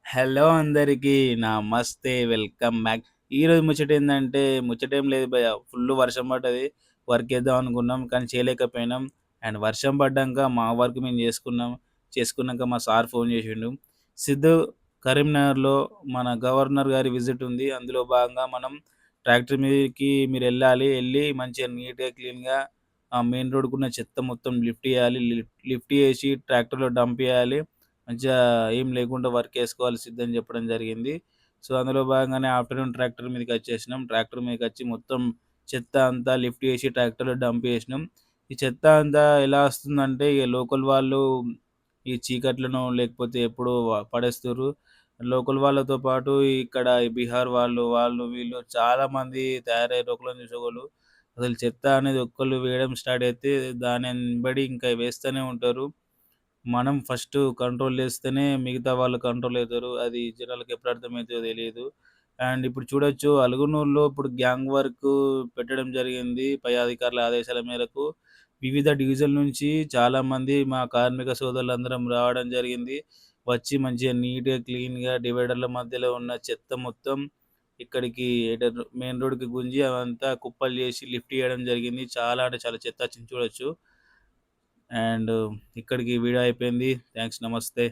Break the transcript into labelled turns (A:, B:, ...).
A: Hello అందరికి నమస్తే. Welcome back. ఈరోజు ముచ్చటేందంటే, ముచ్చటేం లేదు భయ్య. ఫుల్లు వర్షం పడ్డది. వర్కేద్దాం అనుకున్నాం. కానీ చేయలేకపోయినాం. అండ్ వర్షం పడ్డంక మా వర్క్ మేము చేసుకున్నాం. చేసుకున్నాక మా సార్ ఫోన్ చేసిండు. సిద్ధు కరీంనగర్‌లో మన గవర్నర్ గారి విజిట్ ఉంది. అందులో భాగంగా మనం ట్రాక్టర్ మీదకి మీరెళ్ళాలి. ఎళ్లి మంచిగా నీట్‌గా, క్లీన్‌గా మెయిన్ రోడ్డుకున్న చెత్త మొత్తం లిఫ్ట్ చేయాలి. లిఫ్ట్ చేసి ట్రాక్టర్‌లో డంప్ చేయాలి. మంచిగా ఏం లేకుండా వర్కేసుకోవాలి సిద్ధు అని చెప్పడం జరిగింది. సో, అందులో భాగంగానే ఆఫ్టర్‌నూన్ ట్రాక్టర్ మీదకొచ్చేసినాం. ట్రాక్టర్ మీదకొచ్చి మొత్తం చెత్త అంతా లిఫ్ట్ చేసి ట్రాక్టర్‌లో డంప్ చేసినాం. ఈ చెత్త అంతా ఎలా వస్తుందంటే, ఇగ లోకల్ వాళ్ళు ఈ చీకట్లనో లేకపోతే ఎప్పుడో పడేస్తుర్రు. లోకల్ వాళ్ళతో పాటు ఇక్కడ ఈ బీహార్ వాళ్ళు, వాళ్ళు వీళ్ళు చాలామంది తయారయ్యారు. ఒకళ్ళని చూసి ఒకళ్ళు. అసలు చెత్త అనేది ఒక్కళ్ళు వేయడం స్టార్ట్ అయితే దాని ఎంబడి ఇంకా వేస్తూనే ఉంటారు. మనం ఫస్ట్ కంట్రోల్ చేస్తేనే మిగతా వాళ్ళు కంట్రోల్ అయితారు. అది జనాలకి ఎప్పుడు అర్థమైతదో తెలీదు. అండ్ ఇప్పుడు చూడొచ్చు అలుగునూరులో ఇప్పుడు గ్యాంగ్ వర్క్ పెట్టడం జరిగింది. పై అధికారుల ఆదేశాల మేరకు. వివిధ డివిజన్ల నుంచి చాలామంది మా కార్మిక సోదరులందరం రావడం జరిగింది. వచ్చి మంచిగా నీట్‌గా, క్లీన్‌గా డివైడర్ల మధ్యలో ఉన్న చెత్త మొత్తం ఇక్కడికి మెయిన్ రోడ్‌కి గుంజి అవంతా కుప్పలు చేసి లిఫ్ట్ చేయడం జరిగింది. చాలా అంటే చాలా చెత్త వచ్చింది చూడొచ్చు. అండ్ ఇక్కడికి వీడియో అయిపోయింది. థాంక్స్. నమస్తే.